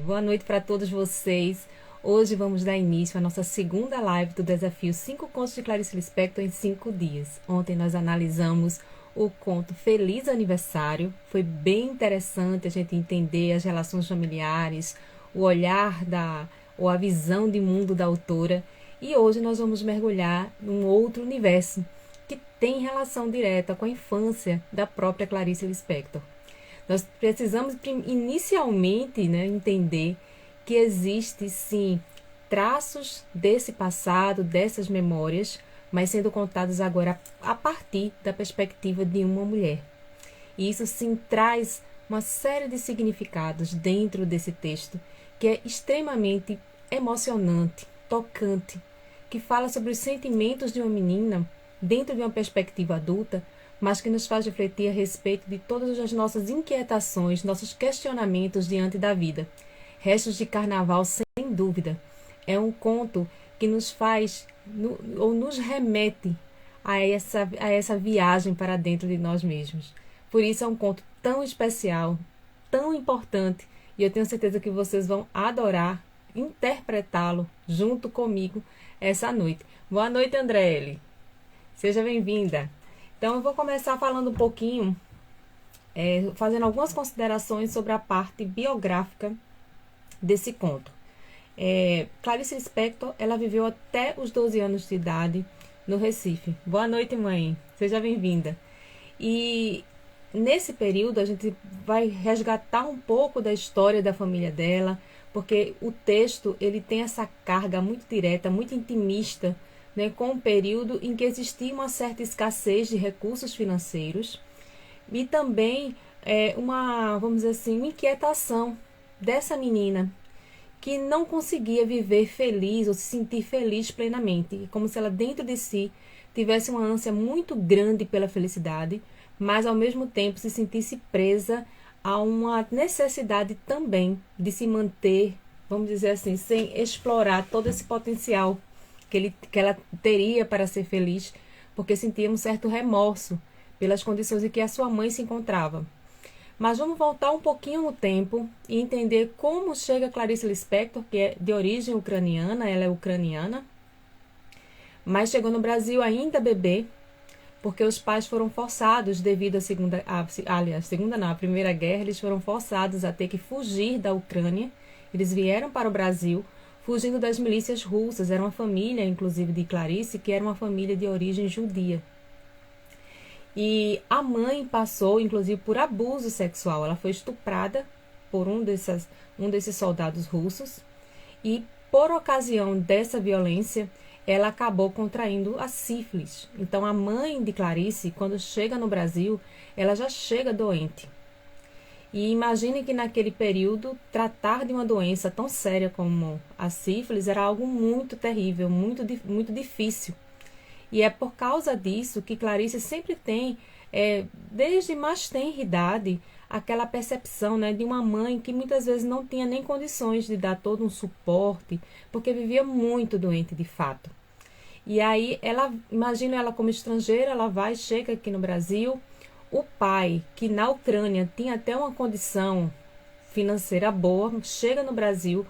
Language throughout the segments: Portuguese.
Boa noite para todos vocês. Hoje vamos dar início à nossa segunda live do desafio 5 contos de Clarice Lispector em 5 dias. Ontem nós analisamos o conto Feliz Aniversário. Foi bem interessante a gente entender as relações familiares, o olhar ou a visão de mundo da autora. E hoje nós vamos mergulhar num outro universo que tem relação direta com a infância da própria Clarice Lispector. Nós precisamos inicialmente, entender que existe sim traços desse passado, dessas memórias, mas sendo contados agora a partir da perspectiva de uma mulher. E isso sim traz uma série de significados dentro desse texto que é extremamente emocionante, tocante, que fala sobre os sentimentos de uma menina dentro de uma perspectiva adulta, mas que nos faz refletir a respeito de todas as nossas inquietações, nossos questionamentos diante da vida. Restos de Carnaval, sem dúvida, é um conto que nos faz, ou nos remete a essa viagem para dentro de nós mesmos. Por isso é um conto tão especial, tão importante, e eu tenho certeza que vocês vão adorar interpretá-lo junto comigo essa noite. Boa noite, Andréele. Seja bem-vinda. Então, eu vou começar falando um pouquinho, fazendo algumas considerações sobre a parte biográfica desse conto. Clarice Lispector, ela viveu até os 12 anos de idade no Recife. Boa noite, mãe. Seja bem-vinda. E nesse período, a gente vai resgatar um pouco da história da família dela, porque o texto ele tem essa carga muito direta, muito intimista, com um período em que existia uma certa escassez de recursos financeiros e também vamos dizer assim, uma inquietação dessa menina que não conseguia viver feliz ou se sentir feliz plenamente, como se ela dentro de si tivesse uma ânsia muito grande pela felicidade, mas ao mesmo tempo se sentisse presa a uma necessidade também de se manter, vamos dizer assim, sem explorar todo esse potencial que ela teria para ser feliz, porque sentia um certo remorso pelas condições em que a sua mãe se encontrava. Mas vamos voltar um pouquinho no tempo e entender como chega Clarice Lispector, que é de origem ucraniana, ela é ucraniana, mas chegou no Brasil ainda bebê, porque os pais foram forçados devido à Primeira Guerra, eles foram forçados a ter que fugir da Ucrânia, eles vieram para o Brasil, fugindo das milícias russas. Era uma família, inclusive, de Clarice, que era uma família de origem judia. E a mãe passou, inclusive, por abuso sexual. Ela foi estuprada por um desses soldados russos. E, por ocasião dessa violência, ela acabou contraindo a sífilis. Então, a mãe de Clarice, quando chega no Brasil, ela já chega doente. E imagine que naquele período, tratar de uma doença tão séria como a sífilis era algo muito terrível, muito difícil. E é por causa disso que Clarice sempre tem, desde mais tenra idade, aquela percepção de uma mãe que muitas vezes não tinha nem condições de dar todo um suporte, porque vivia muito doente de fato. E aí, imagina ela como estrangeira, ela chega aqui no Brasil. O pai, que na Ucrânia tinha até uma condição financeira boa, chega no Brasil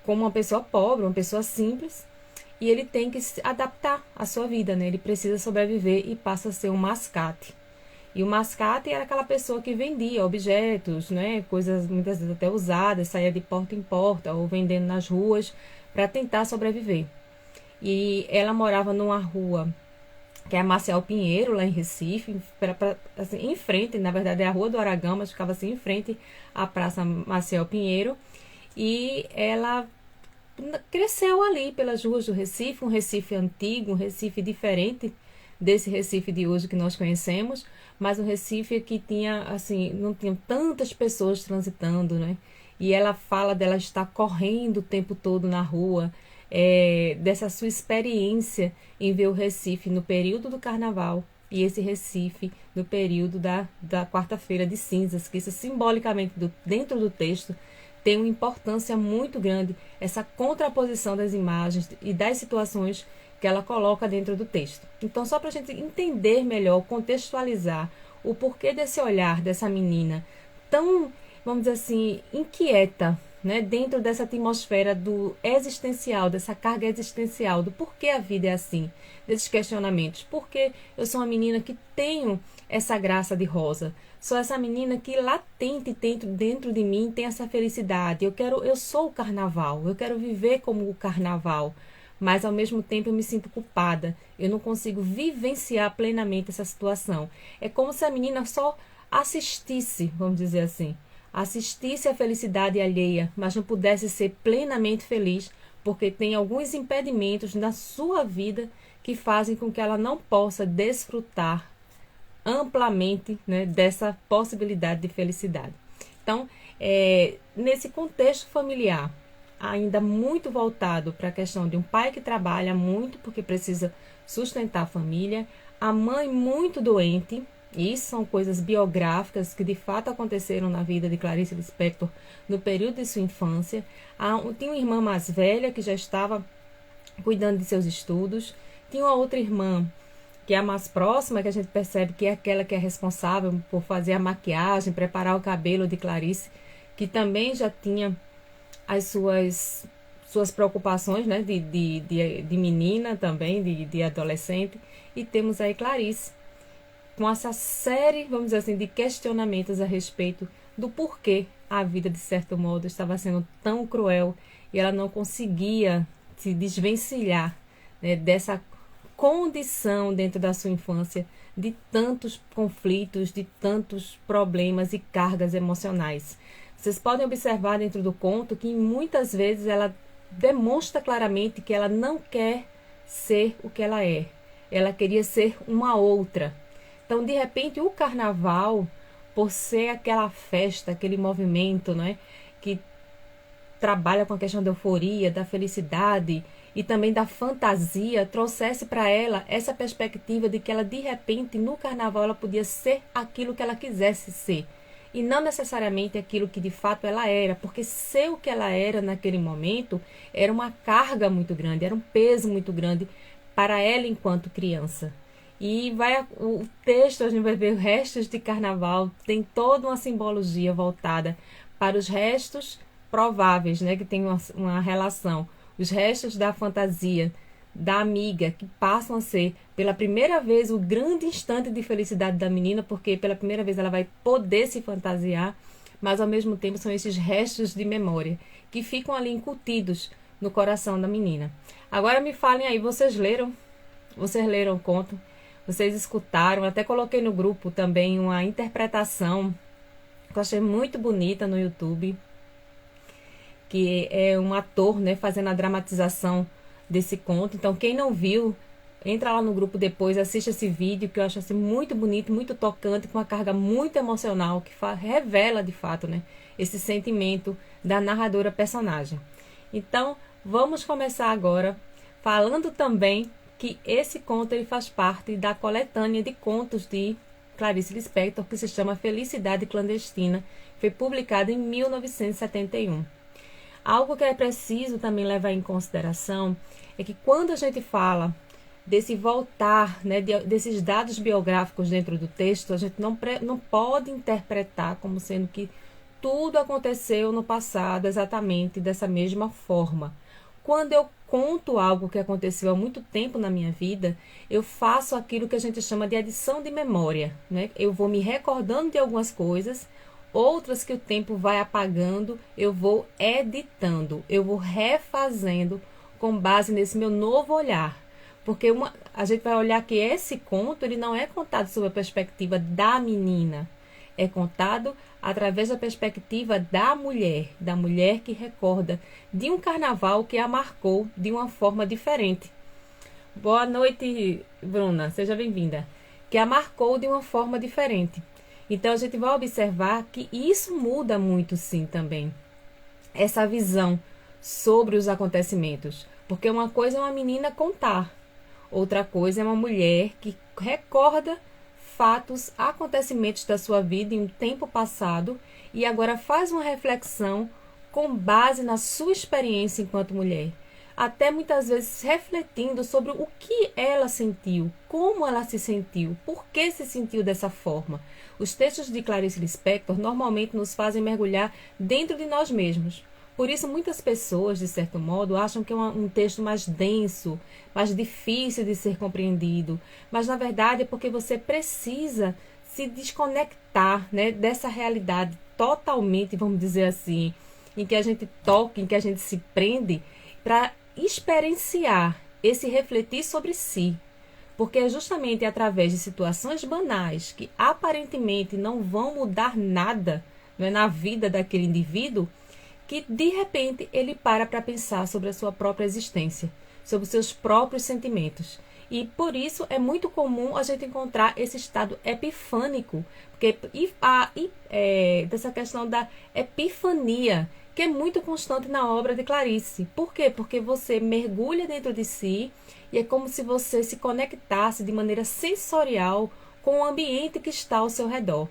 como uma pessoa pobre, uma pessoa simples, e ele tem que se adaptar à sua vida, ele precisa sobreviver e passa a ser um mascate. E o mascate era aquela pessoa que vendia objetos, coisas muitas vezes até usadas, saía de porta em porta ou vendendo nas ruas para tentar sobreviver. E ela morava numa rua que é a Marcial Pinheiro, lá em Recife, assim, em frente, na verdade é a Rua do Aragão, mas ficava assim em frente à Praça Marcial Pinheiro, e ela cresceu ali pelas ruas do Recife, um Recife antigo, um Recife diferente desse Recife de hoje que nós conhecemos, mas um Recife que tinha, assim, não tinha tantas pessoas transitando, E ela fala dela estar correndo o tempo todo na rua, dessa sua experiência em ver o Recife no período do Carnaval e esse Recife no período da quarta-feira de cinzas, que isso simbolicamente dentro do texto tem uma importância muito grande, essa contraposição das imagens e das situações que ela coloca dentro do texto. Então, só para a gente entender melhor, contextualizar o porquê desse olhar dessa menina tão vamos dizer assim, inquieta, né? Dentro dessa atmosfera do existencial, dessa carga existencial, do porquê a vida é assim, desses questionamentos. Porque eu sou uma menina que tenho essa graça de rosa. Sou essa menina que latente dentro de mim tem essa felicidade. Eu sou o carnaval, eu quero viver como o carnaval. Mas ao mesmo tempo eu me sinto culpada. Eu não consigo vivenciar plenamente essa situação. É como se a menina só assistisse, vamos dizer assim, assistisse à felicidade alheia, mas não pudesse ser plenamente feliz, porque tem alguns impedimentos na sua vida que fazem com que ela não possa desfrutar amplamente, né, dessa possibilidade de felicidade. Então, nesse contexto familiar, ainda muito voltado para a questão de um pai que trabalha muito porque precisa sustentar a família, a mãe muito doente. Isso são coisas biográficas que de fato aconteceram na vida de Clarice Lispector no período de sua infância. Tinha uma irmã mais velha que já estava cuidando de seus estudos. Tinha uma outra irmã que é a mais próxima, que a gente percebe que é aquela que é responsável por fazer a maquiagem, preparar o cabelo de Clarice, que também já tinha as suas preocupações, né, de menina também, de adolescente. E temos aí Clarice, com essa série, vamos dizer assim, de questionamentos a respeito do porquê a vida, de certo modo, estava sendo tão cruel e ela não conseguia se desvencilhar, né, dessa condição dentro da sua infância de tantos conflitos, de tantos problemas e cargas emocionais. Vocês podem observar dentro do conto que muitas vezes ela demonstra claramente que ela não quer ser o que ela é. Ela queria ser uma outra. Então, de repente, o carnaval, por ser aquela festa, aquele movimento, né, que trabalha com a questão da euforia, da felicidade e também da fantasia, trouxesse para ela essa perspectiva de que ela, de repente, no carnaval, ela podia ser aquilo que ela quisesse ser. E não necessariamente aquilo que de fato ela era, porque ser o que ela era naquele momento era uma carga muito grande, era um peso muito grande para ela enquanto criança. E o texto, a gente vai ver restos de carnaval, tem toda uma simbologia voltada para os restos prováveis, né, que tem uma relação, os restos da fantasia, da amiga, que passam a ser, pela primeira vez, o grande instante de felicidade da menina, porque pela primeira vez ela vai poder se fantasiar, mas ao mesmo tempo são esses restos de memória, que ficam ali incutidos no coração da menina. Agora me falem aí, vocês leram o conto? Vocês escutaram? Até coloquei no grupo também uma interpretação que eu achei muito bonita no YouTube, que é um ator, né, fazendo a dramatização desse conto. Então, quem não viu, entra lá no grupo depois, assiste esse vídeo, que eu acho assim, muito bonito, muito tocante, com uma carga muito emocional, que revela de fato, né, esse sentimento da narradora personagem. Então, vamos começar agora falando também que esse conto ele faz parte da coletânea de contos de Clarice Lispector, que se chama Felicidade Clandestina, foi publicada em 1971. Algo que é preciso também levar em consideração é que quando a gente fala desse voltar, né, desses dados biográficos dentro do texto, a gente não pode interpretar como sendo que tudo aconteceu no passado exatamente dessa mesma forma. Quando eu conto algo que aconteceu há muito tempo na minha vida, eu faço aquilo que a gente chama de adição de memória, né? Eu vou me recordando de algumas coisas, outras que o tempo vai apagando, eu vou editando, eu vou refazendo com base nesse meu novo olhar. Porque a gente vai olhar que esse conto ele não é contado sob a perspectiva da menina, é contado através da perspectiva da mulher que recorda de um carnaval que a marcou de uma forma diferente. Boa noite, Bruna, seja bem-vinda. Que a marcou de uma forma diferente. Então, a gente vai observar que isso muda muito, sim, também. Essa visão sobre os acontecimentos. Porque uma coisa é uma menina contar, outra coisa é uma mulher que recorda fatos, acontecimentos da sua vida em um tempo passado e agora faz uma reflexão com base na sua experiência enquanto mulher. até muitas vezes refletindo sobre o que ela sentiu, como ela se sentiu, por que se sentiu dessa forma. Os textos de Clarice Lispector normalmente nos fazem mergulhar dentro de nós mesmos. Por isso, muitas pessoas, de certo modo, acham que é um texto mais denso, mais difícil de ser compreendido. Mas, na verdade, é porque você precisa se desconectar, né, dessa realidade totalmente, vamos dizer assim, em que a gente toca, em que a gente se prende, para experienciar esse refletir sobre si. Porque é justamente através de situações banais, que aparentemente não vão mudar nada, né, na vida daquele indivíduo, que de repente ele para pensar sobre a sua própria existência, sobre os seus próprios sentimentos. E por isso é muito comum a gente encontrar esse estado epifânico, porque dessa questão da epifania, que é muito constante na obra de Clarice. Por quê? Porque você mergulha dentro de si e é como se você se conectasse de maneira sensorial com o ambiente que está ao seu redor.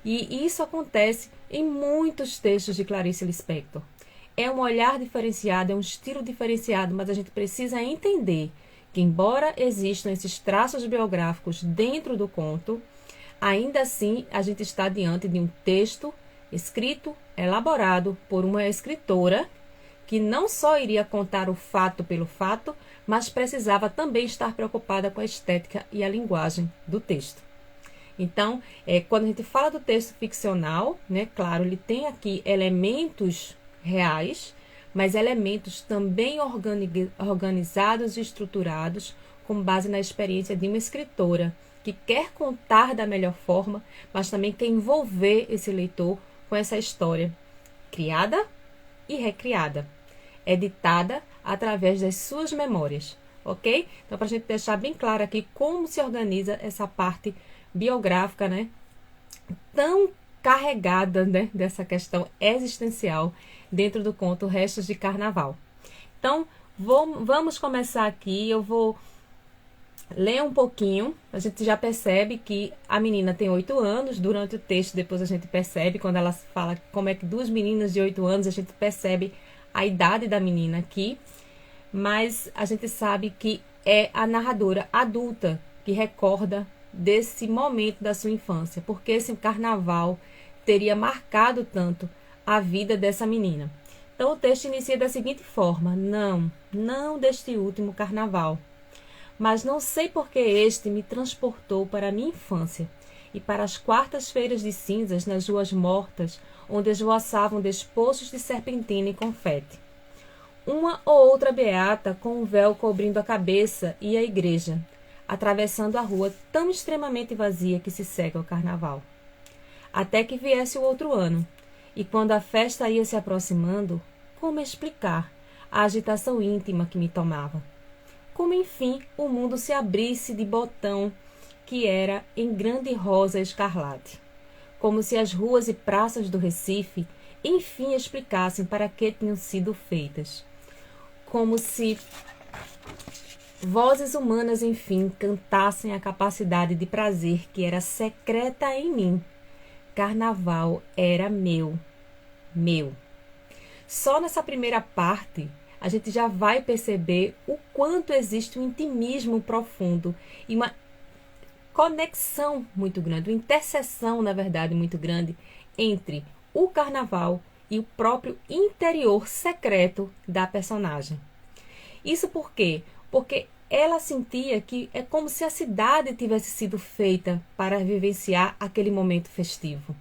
E isso acontece em muitos textos de Clarice Lispector. É um olhar diferenciado, é um estilo diferenciado, mas a gente precisa entender que, embora existam esses traços biográficos dentro do conto, ainda assim a gente está diante de um texto escrito, elaborado por uma escritora que não só iria contar o fato pelo fato, mas precisava também estar preocupada com a estética e a linguagem do texto. Então, quando a gente fala do texto ficcional, né, claro, ele tem aqui elementos reais, mas elementos também organizados e estruturados com base na experiência de uma escritora que quer contar da melhor forma, mas também quer envolver esse leitor com essa história criada e recriada, editada através das suas memórias, ok? Então, para a gente deixar bem claro aqui como se organiza essa parte biográfica, né, tão carregada, né, dessa questão existencial dentro do conto Restos de Carnaval. Então, vamos começar aqui. Eu vou ler um pouquinho. A gente já percebe que a menina tem 8 anos. Durante o texto, depois a gente percebe, quando ela fala como é que 2 meninas de 8 anos, a gente percebe a idade da menina aqui. Mas a gente sabe que é a narradora adulta que recorda desse momento da sua infância, porque esse carnaval teria marcado tanto a vida dessa menina. Então o texto inicia da seguinte forma: não deste último carnaval, mas não sei porque este me transportou para a minha infância e para as quartas-feiras de cinzas nas ruas mortas, onde esvoaçavam despoços de serpentina e confete. Uma ou outra beata com um véu cobrindo a cabeça e a igreja, atravessando a rua tão extremamente vazia que se segue ao carnaval. Até que viesse o outro ano, e quando a festa ia se aproximando, como explicar a agitação íntima que me tomava? Como, enfim, o mundo se abrisse de botão que era em grande rosa escarlate. Como se as ruas e praças do Recife, enfim, explicassem para que tinham sido feitas. Como se vozes humanas, enfim, cantassem a capacidade de prazer que era secreta em mim. Carnaval era meu. Só nessa primeira parte, a gente já vai perceber o quanto existe um intimismo profundo e uma conexão muito grande, uma interseção, na verdade, muito grande entre o carnaval e o próprio interior secreto da personagem. Isso por quê? Porque ela sentia que é como se a cidade tivesse sido feita para vivenciar aquele momento festivo.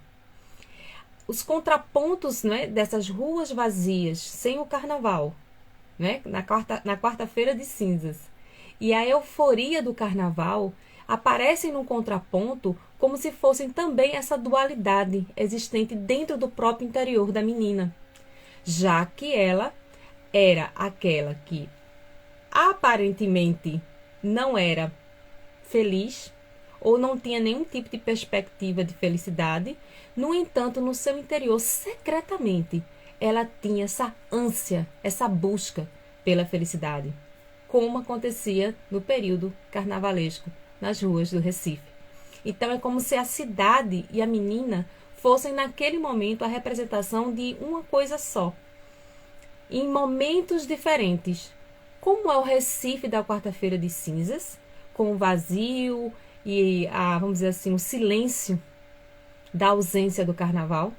Os contrapontos, né, dessas ruas vazias, sem o carnaval, né, na quarta-feira de cinzas, e a euforia do carnaval aparecem num contraponto como se fossem também essa dualidade existente dentro do próprio interior da menina, já que ela era aquela que aparentemente não era feliz ou não tinha nenhum tipo de perspectiva de felicidade. No entanto, no seu interior, secretamente, ela tinha essa ânsia, essa busca pela felicidade, como acontecia no período carnavalesco nas ruas do Recife. Então é como se a cidade e a menina fossem naquele momento a representação de uma coisa só, em momentos diferentes, como é o Recife da quarta-feira de cinzas, com o vazio e, vamos dizer assim, o silêncio da ausência do carnaval,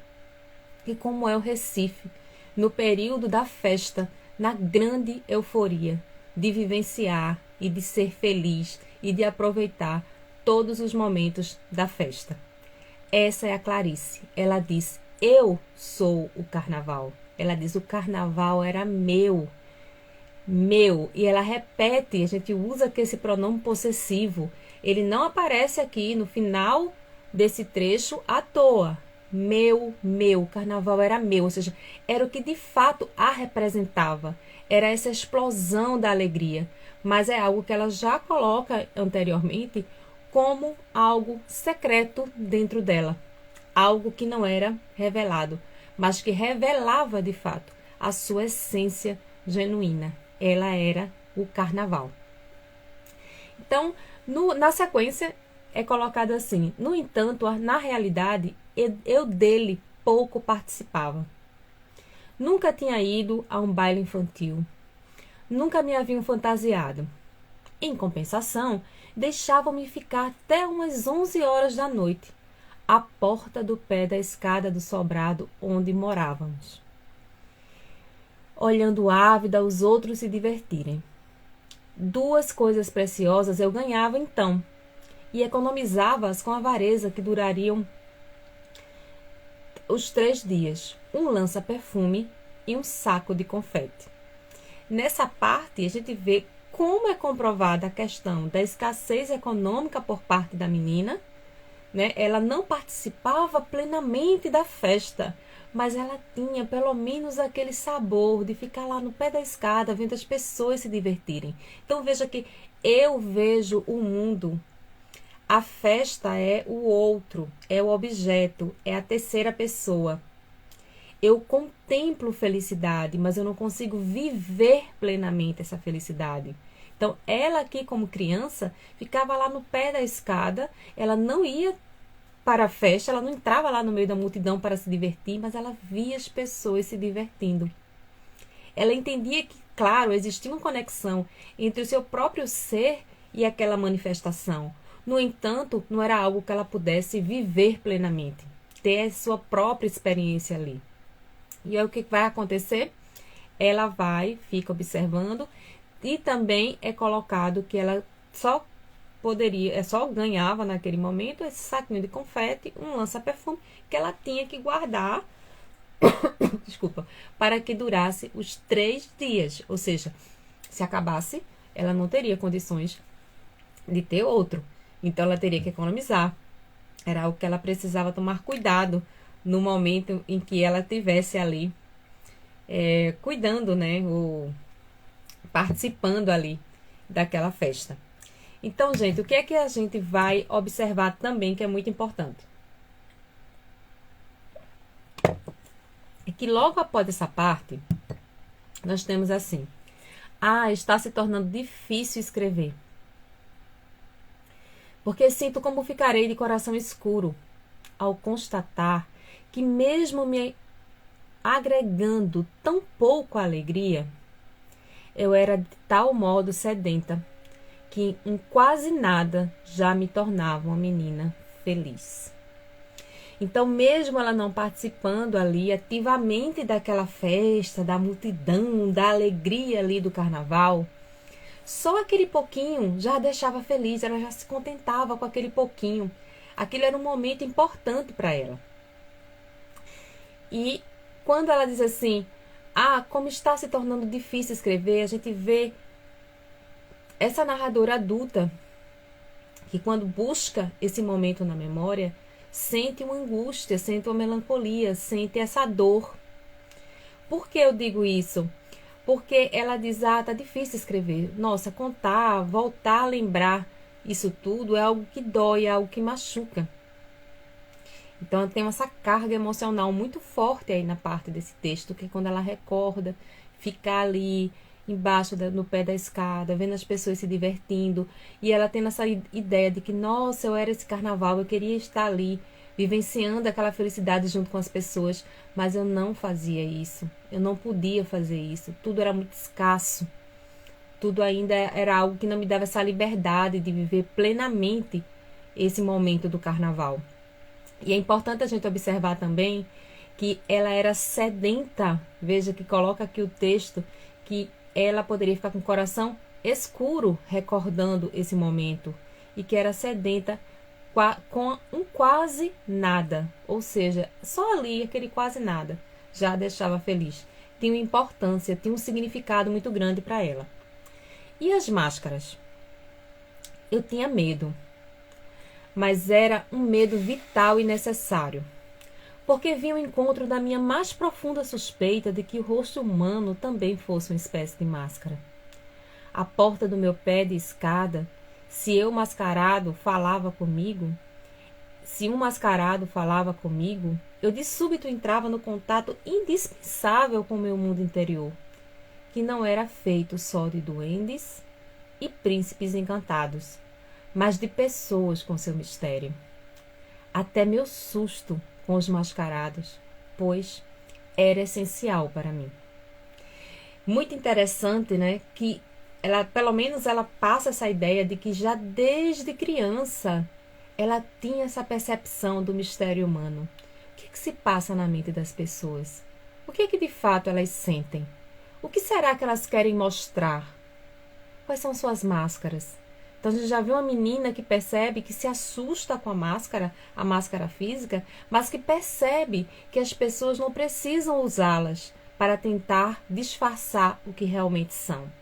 e como é o Recife no período da festa, na grande euforia de vivenciar e de ser feliz e de aproveitar todos os momentos da festa. Essa é a Clarice. Ela diz: eu sou o carnaval. Ela diz: o carnaval era meu. Meu. E ela repete, a gente usa aqui esse pronome possessivo. Ele não aparece aqui no final desse trecho à toa. Meu, o carnaval era meu, ou seja, era o que de fato a representava, era essa explosão da alegria, mas é algo que ela já coloca anteriormente como algo secreto dentro dela, algo que não era revelado, mas que revelava de fato a sua essência genuína. Ela era o carnaval. Então, na sequência é colocado assim: no entanto, na realidade, eu dele pouco participava. Nunca tinha ido a um baile infantil. Nunca me haviam fantasiado. Em compensação, deixavam-me ficar até umas 11 horas da noite, à porta do pé da escada do sobrado onde morávamos, olhando ávida os outros se divertirem. 2 coisas preciosas eu ganhava então, e economizava-as com avareza que durariam os 3 dias: um lança-perfume e um saco de confete. Nessa parte, a gente vê como é comprovada a questão da escassez econômica por parte da menina, né? Ela não participava plenamente da festa, mas ela tinha pelo menos aquele sabor de ficar lá no pé da escada, vendo as pessoas se divertirem. Então veja que eu vejo o mundo. A festa é o outro, é o objeto, é a terceira pessoa. Eu contemplo felicidade, mas eu não consigo viver plenamente essa felicidade. Então, ela aqui, como criança, ficava lá no pé da escada, ela não ia para a festa, ela não entrava lá no meio da multidão para se divertir, mas ela via as pessoas se divertindo. Ela entendia que, claro, existia uma conexão entre o seu próprio ser e aquela manifestação. No entanto, não era algo que ela pudesse viver plenamente, ter a sua própria experiência ali. E aí o que vai acontecer? Ela fica observando, e também é colocado que ela só ganhava naquele momento esse saquinho de confete, um lança-perfume, que ela tinha que guardar, desculpa, para que durasse os 3 dias. Ou seja, se acabasse, ela não teria condições de ter outro. Então, ela teria que economizar. Era algo que ela precisava tomar cuidado no momento em que ela estivesse ali cuidando, né? Ou participando ali daquela festa. Então, gente, o que é que a gente vai observar também que é muito importante? É que logo após essa parte, nós temos assim: está se tornando difícil escrever, porque sinto como ficarei de coração escuro ao constatar que, mesmo me agregando tão pouco alegria, eu era de tal modo sedenta que em quase nada já me tornava uma menina feliz. Então, mesmo ela não participando ali ativamente daquela festa, da multidão, da alegria ali do carnaval, só aquele pouquinho já a deixava feliz, ela já se contentava com aquele pouquinho. Aquilo era um momento importante para ela. E quando ela diz assim: como está se tornando difícil escrever, a gente vê essa narradora adulta que, quando busca esse momento na memória, sente uma angústia, sente uma melancolia, sente essa dor. Por que eu digo isso? Porque ela diz: tá difícil escrever. Nossa, contar, voltar a lembrar isso tudo é algo que dói, é algo que machuca. Então, tem essa carga emocional muito forte aí na parte desse texto, que quando ela recorda, ficar ali embaixo, no pé da escada, vendo as pessoas se divertindo, e ela tendo essa ideia de que, nossa, eu era esse carnaval, eu queria estar ali, vivenciando aquela felicidade junto com as pessoas, mas eu não fazia isso, eu não podia fazer isso, tudo era muito escasso. Tudo ainda era algo que não me dava essa liberdade de viver plenamente esse momento do carnaval. E é importante a gente observar também que ela era sedenta. Veja que coloca aqui o texto que ela poderia ficar com o coração escuro recordando esse momento e que era sedenta com um quase nada, ou seja, só ali aquele quase nada já a deixava feliz. Tinha uma importância, tinha um significado muito grande para ela. E as máscaras? Eu tinha medo, mas era um medo vital e necessário, porque vinha ao encontro da minha mais profunda suspeita de que o rosto humano também fosse uma espécie de máscara. À porta do meu pé de escada, se um mascarado falava comigo, eu de súbito entrava no contato indispensável com o meu mundo interior, que não era feito só de duendes e príncipes encantados, mas de pessoas com seu mistério. Até meu susto com os mascarados, pois era essencial para mim. Muito interessante, né, que ela, pelo menos ela passa essa ideia de que já desde criança ela tinha essa percepção do mistério humano. O que se passa na mente das pessoas? O que de fato elas sentem? O que será que elas querem mostrar? Quais são suas máscaras? Então a gente já viu uma menina que percebe que se assusta com a máscara física, mas que percebe que as pessoas não precisam usá-las para tentar disfarçar o que realmente são.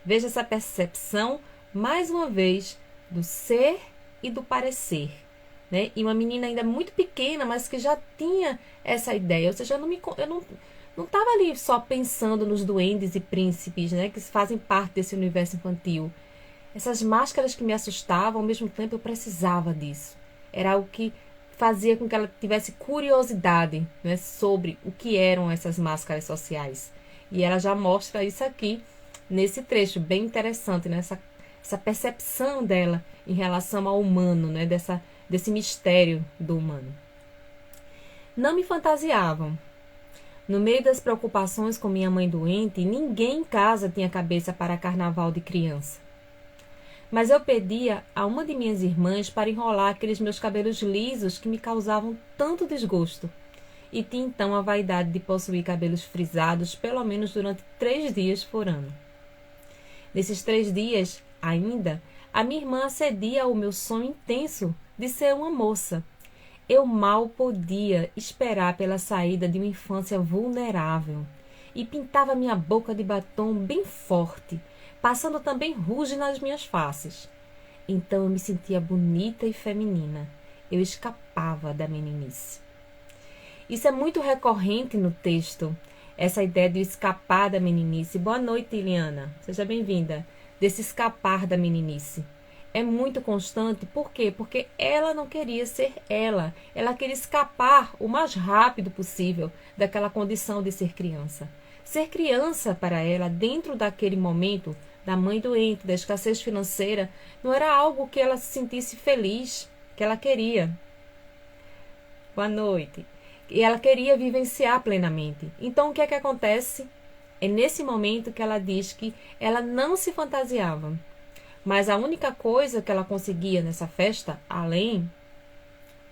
Veja essa percepção, mais uma vez, do ser e do parecer, né? E uma menina ainda muito pequena, mas que já tinha essa ideia. Ou seja, eu não estava ali só pensando nos duendes e príncipes, né, que fazem parte desse universo infantil. Essas máscaras que me assustavam, ao mesmo tempo eu precisava disso. Era algo que fazia com que ela tivesse curiosidade, né, sobre o que eram essas máscaras sociais. E ela já mostra isso aqui nesse trecho, bem interessante, né? Essa percepção dela em relação ao humano, né? Desse mistério do humano. Não me fantasiavam. No meio das preocupações com minha mãe doente, ninguém em casa tinha cabeça para carnaval de criança. Mas eu pedia a uma de minhas irmãs para enrolar aqueles meus cabelos lisos que me causavam tanto desgosto. E tinha então a vaidade de possuir cabelos frisados pelo menos durante 3 dias por ano. Nesses 3 dias, ainda, a minha irmã acedia ao meu sonho intenso de ser uma moça. Eu mal podia esperar pela saída de uma infância vulnerável e pintava minha boca de batom bem forte, passando também ruge nas minhas faces. Então eu me sentia bonita e feminina. Eu escapava da meninice. Isso é muito recorrente no texto, essa ideia de escapar da meninice. Boa noite, Iliana. Seja bem-vinda. Desse escapar da meninice. É muito constante. Por quê? Porque ela não queria ser ela. Ela queria escapar o mais rápido possível daquela condição de ser criança. Ser criança para ela, dentro daquele momento da mãe doente, da escassez financeira, não era algo que ela se sentisse feliz, que ela queria. Boa noite. E ela queria vivenciar plenamente. Então, o que é que acontece? É nesse momento que ela diz que ela não se fantasiava. Mas a única coisa que ela conseguia nessa festa, além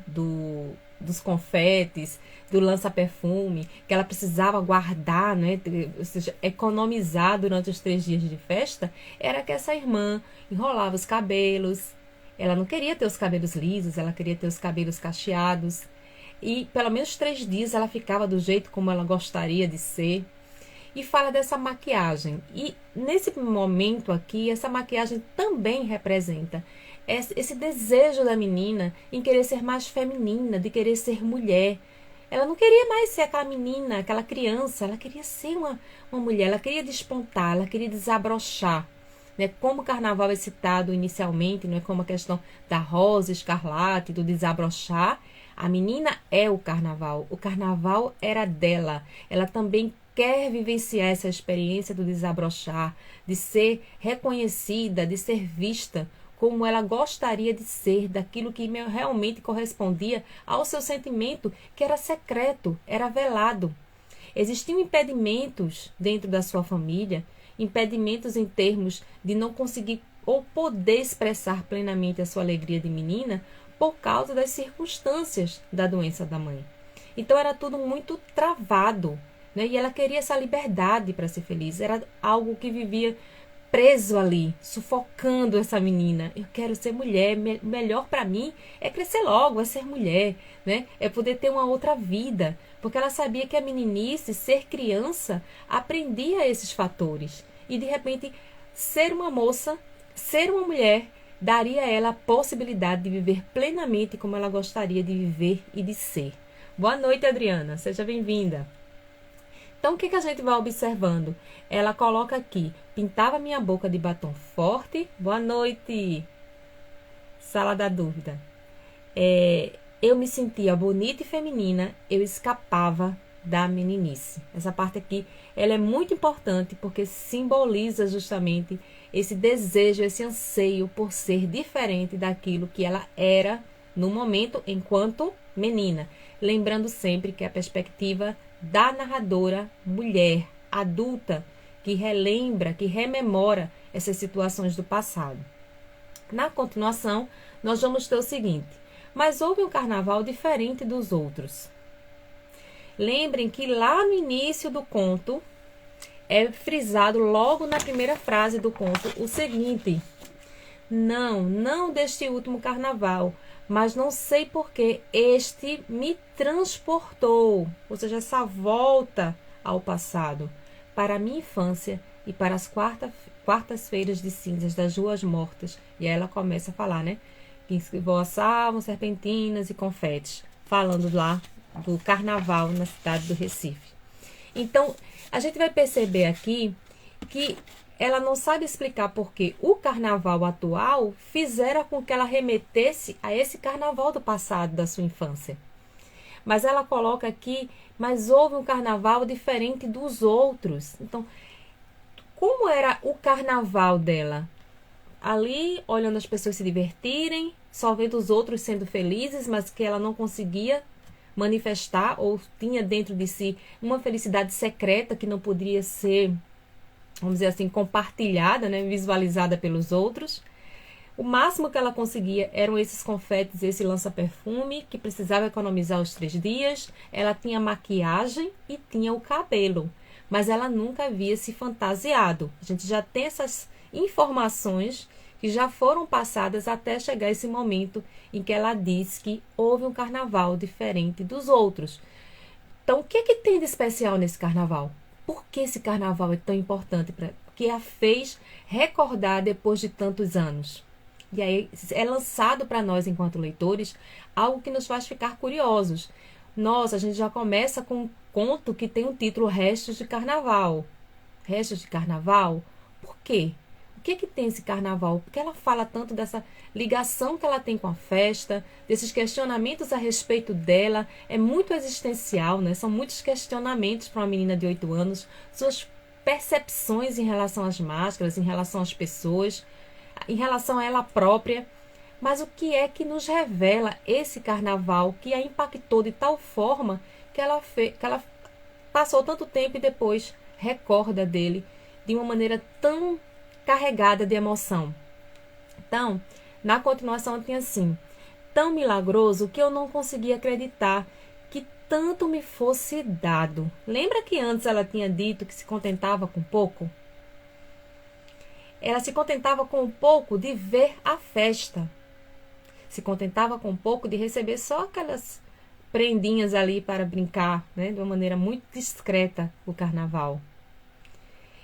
dos confetes, do lança-perfume, que ela precisava guardar, né, ou seja, economizar durante os 3 dias de festa, era que essa irmã enrolava os cabelos. Ela não queria ter os cabelos lisos, ela queria ter os cabelos cacheados. E pelo menos 3 dias ela ficava do jeito como ela gostaria de ser. E fala dessa maquiagem. E nesse momento aqui, essa maquiagem também representa esse desejo da menina em querer ser mais feminina, de querer ser mulher. Ela não queria mais ser aquela menina, aquela criança. Ela queria ser uma mulher, ela queria despontar, ela queria desabrochar. Né? Como o carnaval é citado inicialmente, não é como a questão da rosa escarlate, do desabrochar. A menina é o carnaval era dela, ela também quer vivenciar essa experiência do desabrochar, de ser reconhecida, de ser vista como ela gostaria de ser, daquilo que realmente correspondia ao seu sentimento, que era secreto, era velado. Existiam impedimentos dentro da sua família impedimentos em termos de não conseguir ou poder expressar plenamente a sua alegria de menina por causa das circunstâncias da doença da mãe. Então era tudo muito travado, né? E ela queria essa liberdade para ser feliz. Era algo que vivia preso ali, sufocando essa menina. Eu quero ser mulher, melhor para mim é crescer logo, é ser mulher, né? É poder ter uma outra vida, porque ela sabia que a meninice, ser criança, aprendia esses fatores. E de repente, ser uma moça, ser uma mulher, daria a ela a possibilidade de viver plenamente como ela gostaria de viver e de ser. Boa noite, Adriana, seja bem-vinda. Então, o que a gente vai observando? Ela coloca aqui, pintava minha boca de batom forte. Boa noite, Sala da Dúvida. Eu me sentia bonita e feminina, eu escapava da meninice. Essa parte aqui, ela é muito importante porque simboliza justamente esse desejo, esse anseio por ser diferente daquilo que ela era no momento enquanto menina. Lembrando sempre que a perspectiva da narradora mulher, adulta, que relembra, que rememora essas situações do passado. Na continuação, nós vamos ter o seguinte: mas houve um carnaval diferente dos outros. Lembrem que lá no início do conto é frisado logo na primeira frase do conto o seguinte: não deste último carnaval, mas não sei por que este me transportou, ou seja, essa volta ao passado, para a minha infância e para as quartas-feiras de cinzas das ruas mortas. E aí ela começa a falar, né? Que voaçavam serpentinas e confetes, falando lá do carnaval na cidade do Recife. Então, a gente vai perceber aqui que ela não sabe explicar porque o carnaval atual fizera com que ela remetesse a esse carnaval do passado, da sua infância. Mas ela coloca aqui, mas houve um carnaval diferente dos outros. Então, como era o carnaval dela? Ali, olhando as pessoas se divertirem, só vendo os outros sendo felizes, mas que ela não conseguia manifestar ou tinha dentro de si uma felicidade secreta que não poderia ser, vamos dizer assim, compartilhada, né, visualizada pelos outros. O máximo que ela conseguia eram esses confetes, esse lança-perfume, que precisava economizar os 3 dias. Ela tinha maquiagem e tinha o cabelo, mas ela nunca havia se fantasiado. A gente já tem essas informações que já foram passadas até chegar esse momento em que ela diz que houve um carnaval diferente dos outros. Então, o que tem de especial nesse carnaval? Por que esse carnaval é tão importante? Que a fez recordar depois de tantos anos. E aí é lançado para nós, enquanto leitores, algo que nos faz ficar curiosos. Nossa, a gente já começa com um conto que tem o título Restos de Carnaval. Restos de Carnaval? Por quê? O que tem esse carnaval? Porque ela fala tanto dessa ligação que ela tem com a festa, desses questionamentos a respeito dela. É muito existencial, né? São muitos questionamentos para uma menina de 8 anos, suas percepções em relação às máscaras, em relação às pessoas, em relação a ela própria. Mas o que é que nos revela esse carnaval que a impactou de tal forma que ela passou tanto tempo e depois recorda dele de uma maneira tão carregada de emoção? Então, na continuação tem assim: tão milagroso que eu não conseguia acreditar que tanto me fosse dado. Lembra que antes ela tinha dito que se contentava com pouco? Ela se contentava com um pouco de ver a festa. Se contentava com um pouco de receber só aquelas prendinhas ali para brincar, né, de uma maneira muito discreta, o carnaval.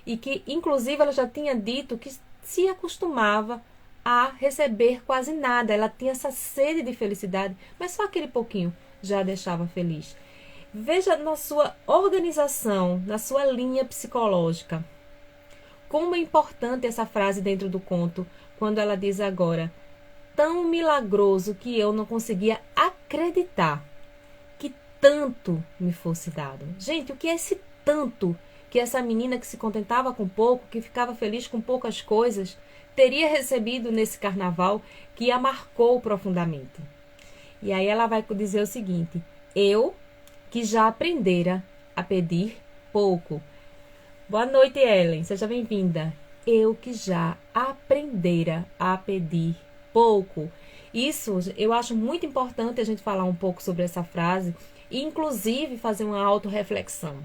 E que, inclusive, ela já tinha dito que se acostumava a receber quase nada. Ela tinha essa sede de felicidade, mas só aquele pouquinho já a deixava feliz. Veja na sua organização, na sua linha psicológica, como é importante essa frase dentro do conto, quando ela diz agora: tão milagroso que eu não conseguia acreditar que tanto me fosse dado. Gente, o que é esse tanto que essa menina que se contentava com pouco, que ficava feliz com poucas coisas, teria recebido nesse carnaval que a marcou profundamente? E aí ela vai dizer o seguinte: eu que já aprendera a pedir pouco. Boa noite, Ellen. Seja bem-vinda. Eu que já aprendera a pedir pouco. Isso eu acho muito importante a gente falar um pouco sobre essa frase e, inclusive, fazer uma autorreflexão.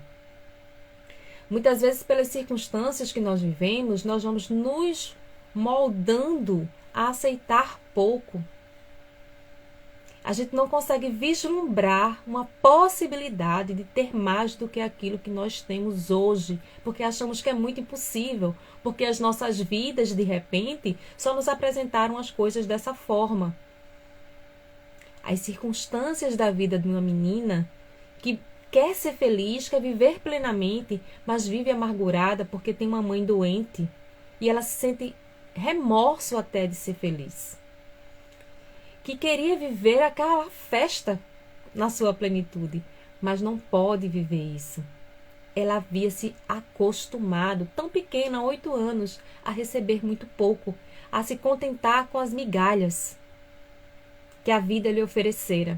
Muitas vezes, pelas circunstâncias que nós vivemos, nós vamos nos moldando a aceitar pouco. A gente não consegue vislumbrar uma possibilidade de ter mais do que aquilo que nós temos hoje, porque achamos que é muito impossível, porque as nossas vidas, de repente, só nos apresentaram as coisas dessa forma. As circunstâncias da vida de uma menina que quer ser feliz, quer viver plenamente, mas vive amargurada porque tem uma mãe doente e ela se sente remorso até de ser feliz. Que queria viver aquela festa na sua plenitude, mas não pode viver isso. Ela havia se acostumado, tão pequena, 8 anos, a receber muito pouco, a se contentar com as migalhas que a vida lhe oferecera.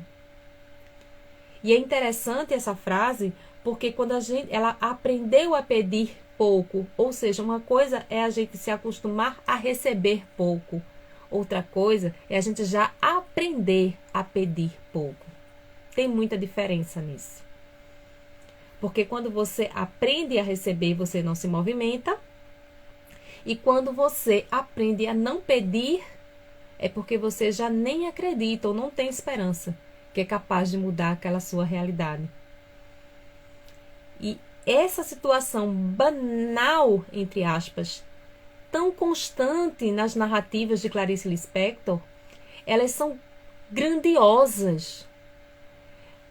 E é interessante essa frase, porque quando ela aprendeu a pedir pouco, ou seja, uma coisa é a gente se acostumar a receber pouco, outra coisa é a gente já aprender a pedir pouco. Tem muita diferença nisso. Porque quando você aprende a receber, você não se movimenta. E quando você aprende a não pedir, é porque você já nem acredita ou não tem esperança que é capaz de mudar aquela sua realidade. E essa situação banal, entre aspas, tão constante nas narrativas de Clarice Lispector, elas são grandiosas.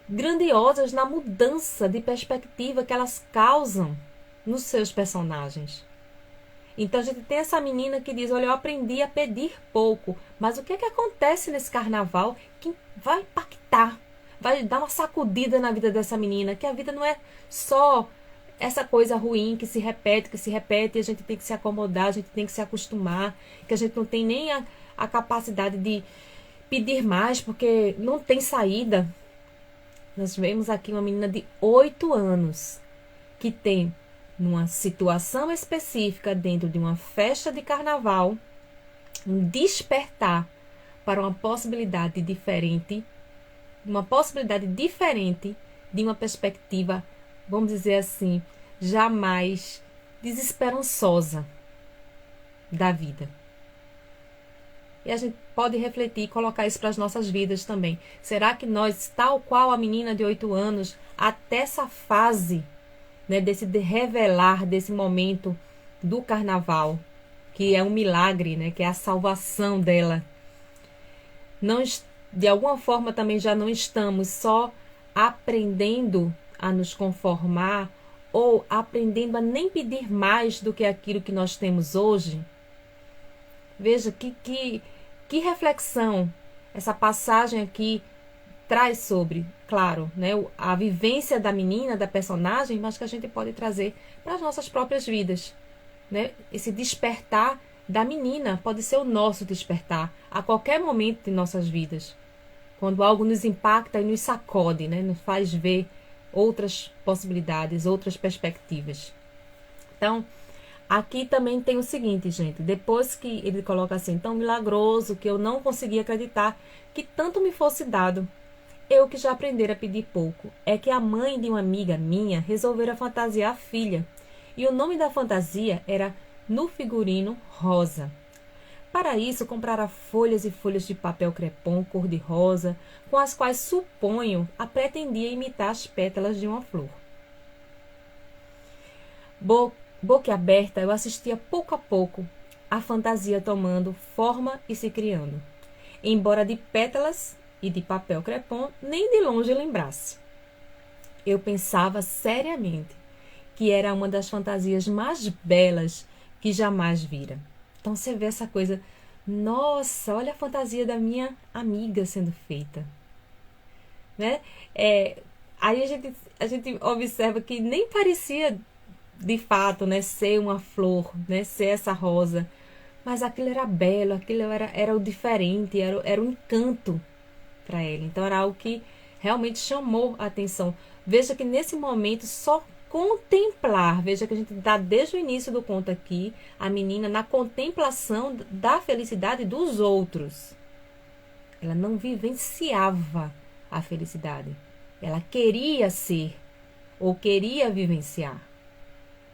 Grandiosas na mudança de perspectiva que elas causam nos seus personagens. Então a gente tem essa menina que diz, olha, eu aprendi a pedir pouco, mas o que é que acontece nesse carnaval que vai impactar, vai dar uma sacudida na vida dessa menina, que a vida não é só essa coisa ruim que se repete, e a gente tem que se acomodar, a gente tem que se acostumar, que a gente não tem nem a capacidade de pedir mais, porque não tem saída. Nós vemos aqui uma menina de 8 anos, que tem, numa situação específica, dentro de uma festa de carnaval, um despertar para uma possibilidade diferente de uma perspectiva, vamos dizer assim, jamais desesperançosa da vida. E a gente pode refletir e colocar isso para as nossas vidas também. Será que nós, tal qual a menina de 8 anos, até essa fase, né, desse de revelar, desse momento do carnaval, que é um milagre, né, que é a salvação dela, não, de alguma forma também já não estamos só aprendendo a nos conformar ou aprendendo a nem pedir mais do que aquilo que nós temos hoje? Veja que reflexão essa passagem aqui traz sobre, claro, né, a vivência da menina, da personagem, mas que a gente pode trazer para as nossas próprias vidas, né? Esse despertar da menina pode ser o nosso despertar a qualquer momento de nossas vidas, quando algo nos impacta e nos sacode, né, nos faz ver outras possibilidades, outras perspectivas. Então, aqui também tem o seguinte, gente, depois que ele coloca assim, tão milagroso que eu não conseguia acreditar que tanto me fosse dado. Eu que já aprendera a pedir pouco, é que a mãe de uma amiga minha resolvera fantasiar a filha, e o nome da fantasia era No Figurino Rosa. Para isso, comprara folhas e folhas de papel crepom cor-de-rosa, com as quais, suponho, a pretendia imitar as pétalas de uma flor. Boquiaberta, eu assistia pouco a pouco a fantasia tomando forma e se criando, embora de pétalas e de papel crepom nem de longe lembrasse. Eu pensava seriamente que era uma das fantasias mais belas que jamais vira. Então você vê essa coisa, nossa, olha a fantasia da minha amiga sendo feita, né? Aí a gente observa que nem parecia de fato, né, ser uma flor, né, ser essa rosa, mas aquilo era belo, aquilo era o diferente, era um encanto para ela. Então era algo que realmente chamou a atenção. Veja que nesse momento só contemplar. Veja que a gente está desde o início do conto aqui, a menina na contemplação da felicidade dos outros. Ela não vivenciava a felicidade. Ela queria ser ou queria vivenciar,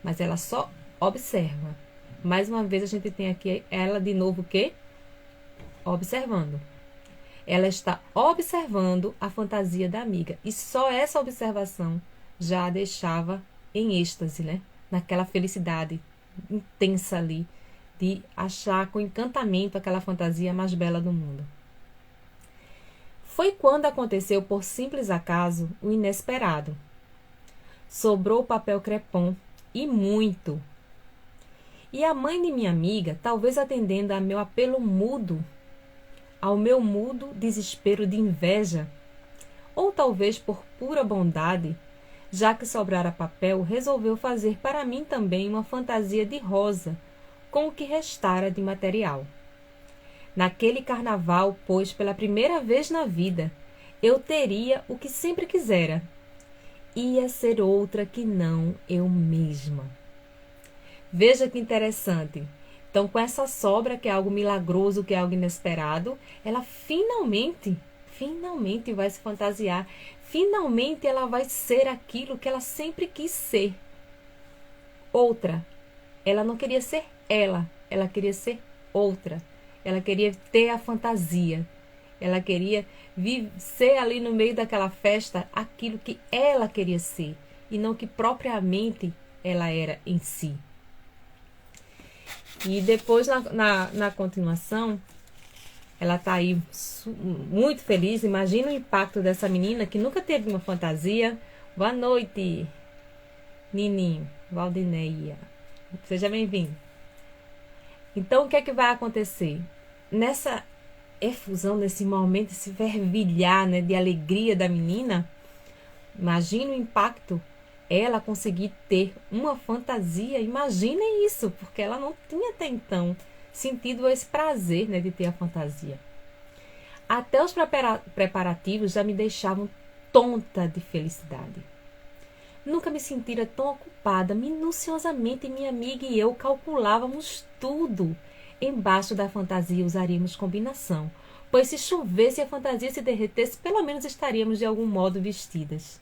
mas ela só observa. Mais uma vez a gente tem aqui ela de novo o quê? Observando. Ela está observando a fantasia da amiga. E só essa observação já a deixava em êxtase, né? Naquela felicidade intensa ali, de achar com encantamento aquela fantasia mais bela do mundo. Foi quando aconteceu, por simples acaso, o inesperado. Sobrou papel crepom, e muito. E a mãe de minha amiga, talvez atendendo a meu apelo mudo, ao meu mudo desespero de inveja, ou talvez por pura bondade, já que sobrara papel, resolveu fazer para mim também uma fantasia de rosa, com o que restara de material. Naquele carnaval, pois, pela primeira vez na vida, eu teria o que sempre quisera. Ia ser outra que não eu mesma. Veja que interessante. Então, com essa sobra, que é algo milagroso, que é algo inesperado, ela finalmente vai se fantasiar. Finalmente ela vai ser aquilo que ela sempre quis ser. Outra. Ela não queria ser ela queria ser outra. Ela queria ter a fantasia. Ela queria ser ali no meio daquela festa aquilo que ela queria ser e não que propriamente ela era em si. E depois, na continuação, ela está aí muito feliz. Imagina o impacto dessa menina que nunca teve uma fantasia. Boa noite, Nininho, Valdineia. Seja bem-vindo. Então, o que é que vai acontecer? Nessa efusão, nesse momento, esse fervilhar, né, de alegria da menina, imagina o impacto. Ela conseguir ter uma fantasia, imaginem isso, porque ela não tinha até então sentido esse prazer, né, de ter a fantasia. Até os preparativos já me deixavam tonta de felicidade. Nunca me sentira tão ocupada. Minuciosamente minha amiga e eu calculávamos tudo. Embaixo da fantasia usaríamos combinação, pois se chovesse e a fantasia se derretesse, pelo menos estaríamos de algum modo vestidas.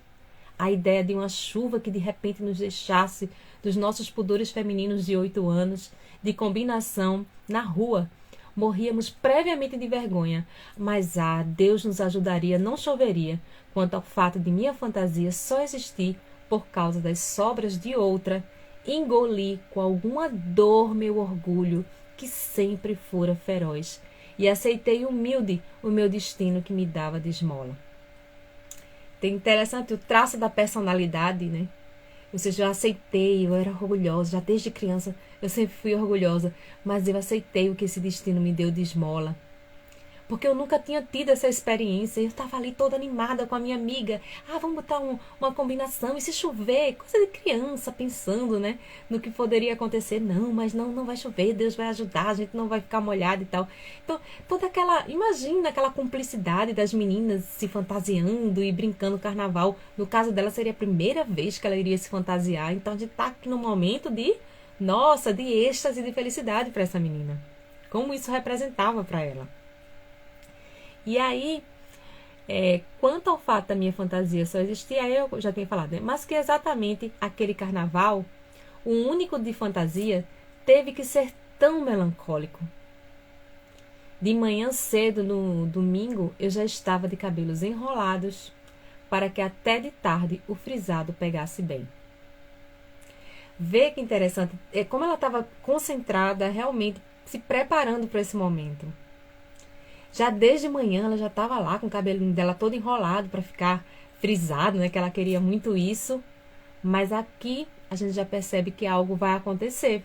A ideia de uma chuva que de repente nos deixasse dos nossos pudores femininos de 8 anos, de combinação, na rua. Morríamos previamente de vergonha, mas Deus nos ajudaria, não choveria, quanto ao fato de minha fantasia só existir por causa das sobras de outra. Engoli com alguma dor meu orgulho, que sempre fora feroz, e aceitei humilde o meu destino que me dava de esmola. Tem interessante o traço da personalidade, né? Ou seja, eu aceitei, eu era orgulhosa, já desde criança eu sempre fui orgulhosa, mas eu aceitei o que esse destino me deu de esmola. Porque eu nunca tinha tido essa experiência. Eu estava ali toda animada com a minha amiga. Vamos botar uma combinação. E se chover? Coisa de criança, pensando, né? No que poderia acontecer. Não, mas não vai chover. Deus vai ajudar. A gente não vai ficar molhada e tal. Então, toda aquela... Imagina aquela cumplicidade das meninas se fantasiando e brincando no carnaval. No caso dela, seria a primeira vez que ela iria se fantasiar. Então, a gente está aqui no momento de... Nossa, de êxtase e de felicidade para essa menina. Como isso representava para ela. E aí, quanto ao fato da minha fantasia só existir, aí eu já tinha falado, né? Mas que exatamente aquele carnaval, o único de fantasia, teve que ser tão melancólico. De manhã cedo, no domingo, eu já estava de cabelos enrolados, para que até de tarde o frisado pegasse bem. Vê que interessante, como ela estava concentrada, realmente se preparando para esse momento. Já desde manhã ela já estava lá com o cabelinho dela todo enrolado para ficar frisado, né? Que ela queria muito isso. Mas aqui a gente já percebe que algo vai acontecer.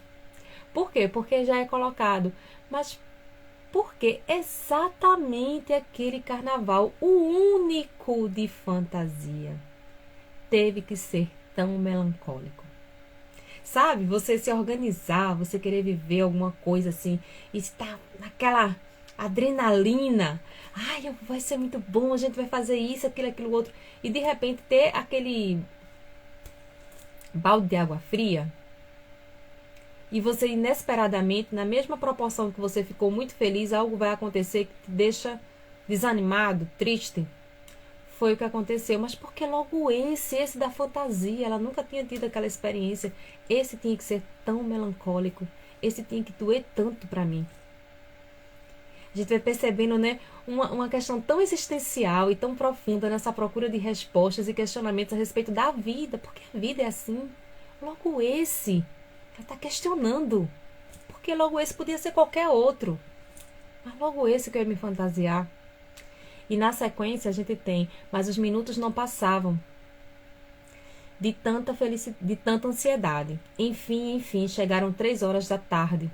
Por quê? Porque já é colocado. Mas por que exatamente aquele carnaval, o único de fantasia, teve que ser tão melancólico? Sabe? Você se organizar, você querer viver alguma coisa assim, e estar naquela... adrenalina, vai ser muito bom, a gente vai fazer isso, aquilo outro, e de repente ter balde de água fria, e você inesperadamente, na mesma proporção que você ficou muito feliz, algo vai acontecer que te deixa desanimado, triste. Foi o que aconteceu, mas porque logo esse da fantasia, ela nunca tinha tido aquela experiência. Esse tinha que ser tão melancólico, esse tinha que doer tanto para mim. A gente vai percebendo, né, uma questão tão existencial e tão profunda nessa procura de respostas e questionamentos a respeito da vida. Por que a vida é assim? Logo esse, ela está questionando. Porque logo esse podia ser qualquer outro. Mas logo esse que eu ia me fantasiar. E na sequência a gente tem, mas os minutos não passavam de tanta ansiedade. Enfim, chegaram 3 horas da tarde.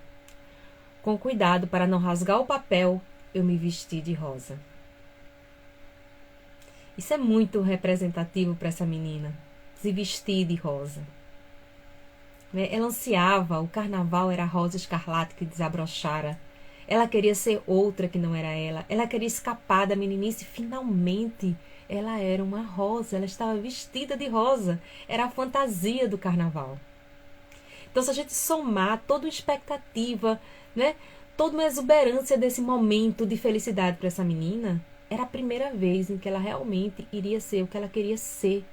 Com cuidado para não rasgar o papel, eu me vesti de rosa. Isso é muito representativo para essa menina, se vestir de rosa. Ela ansiava, o carnaval era a rosa escarlate que desabrochara. Ela queria ser outra que não era ela. Ela queria escapar da meninice. Finalmente, ela era uma rosa. Ela estava vestida de rosa. Era a fantasia do carnaval. Então, se a gente somar toda a expectativa, né, toda uma exuberância desse momento de felicidade para essa menina, era a primeira vez em que ela realmente iria ser o que ela queria ser.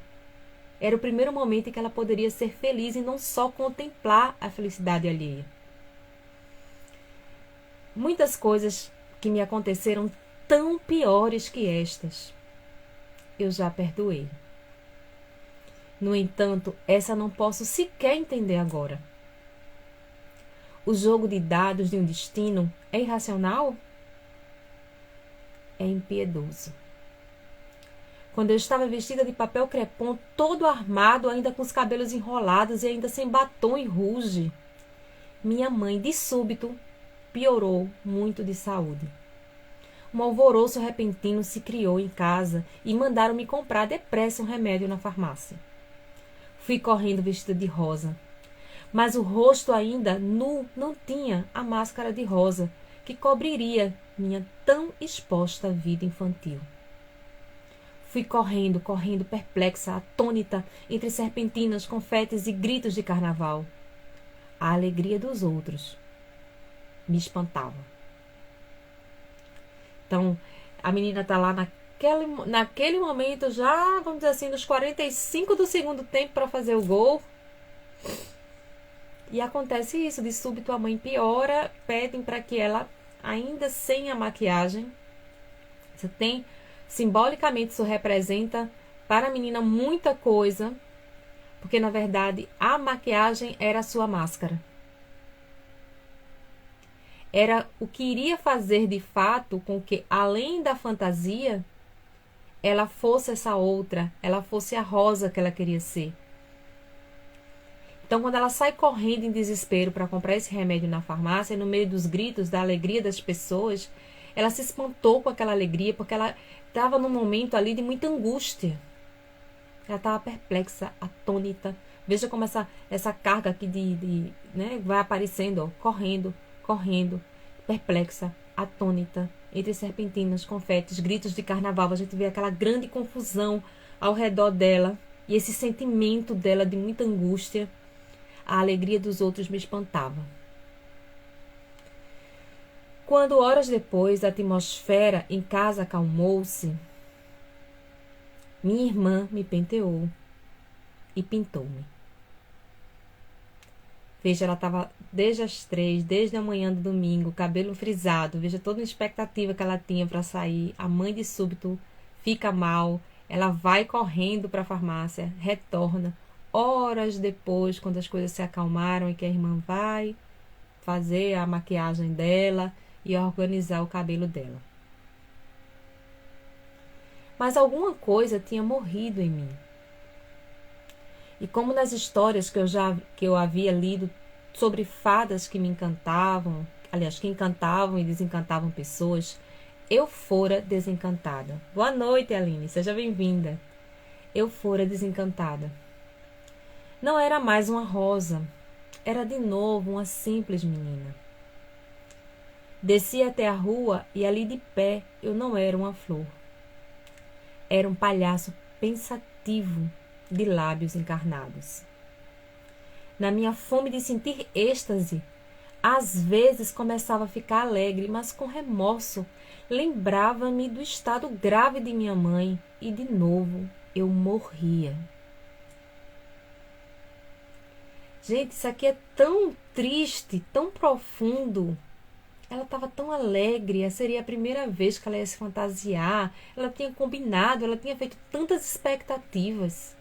Era o primeiro momento em que ela poderia ser feliz e não só contemplar a felicidade alheia. Muitas coisas que me aconteceram tão piores que estas, eu já perdoei. No entanto, essa não posso sequer entender agora. O jogo de dados de um destino é irracional? É impiedoso. Quando eu estava vestida de papel crepom, todo armado, ainda com os cabelos enrolados e ainda sem batom e ruge, minha mãe, de súbito, piorou muito de saúde. Um alvoroço repentino se criou em casa e mandaram me comprar depressa um remédio na farmácia. Fui correndo vestida de rosa, mas o rosto ainda nu não tinha a máscara de rosa que cobriria minha tão exposta vida infantil. Fui correndo, perplexa, atônita, entre serpentinas, confetes e gritos de carnaval. A alegria dos outros me espantava. Então, a menina está lá naquele momento, já, vamos dizer assim, nos 45 do segundo tempo para fazer o gol. E acontece isso, de súbito a mãe piora, pedem para que ela, ainda sem a maquiagem, você tem, simbolicamente isso representa para a menina muita coisa, porque na verdade a maquiagem era a sua máscara. Era o que iria fazer de fato com que, além da fantasia, ela fosse essa outra, ela fosse a rosa que ela queria ser. Então, quando ela sai correndo em desespero para comprar esse remédio na farmácia, no meio dos gritos, da alegria das pessoas, ela se espantou com aquela alegria, porque ela estava num momento ali de muita angústia. Ela estava perplexa, atônita. Veja como essa carga aqui né, vai aparecendo, ó, correndo, perplexa, atônita, entre serpentinas, confetes, gritos de carnaval. A gente vê aquela grande confusão ao redor dela e esse sentimento dela de muita angústia. A alegria dos outros me espantava. Quando, horas depois, a atmosfera em casa acalmou-se, minha irmã me penteou e pintou-me. Veja, ela estava desde as 3, desde a manhã do domingo, cabelo frisado. Veja toda a expectativa que ela tinha para sair. A mãe de súbito fica mal. Ela vai correndo para a farmácia, retorna. Horas depois, quando as coisas se acalmaram e que a irmã vai fazer a maquiagem dela e organizar o cabelo dela. Mas alguma coisa tinha morrido em mim. E como nas histórias que eu havia lido sobre fadas que me encantavam, aliás, que encantavam e desencantavam pessoas, eu fora desencantada. Boa noite, Aline, seja bem-vinda. Eu fora desencantada. Não era mais uma rosa, era de novo uma simples menina. Desci até a rua e ali de pé eu não era uma flor. Era um palhaço pensativo de lábios encarnados. na minha fome de sentir êxtase, às vezes começava a ficar alegre, mas com remorso. Lembrava-me do estado grave de minha mãe e, de novo, eu morria. Gente, isso aqui é tão triste, tão profundo. Ela estava tão alegre, seria a primeira vez que ela ia se fantasiar. Ela tinha combinado, ela tinha feito tantas expectativas.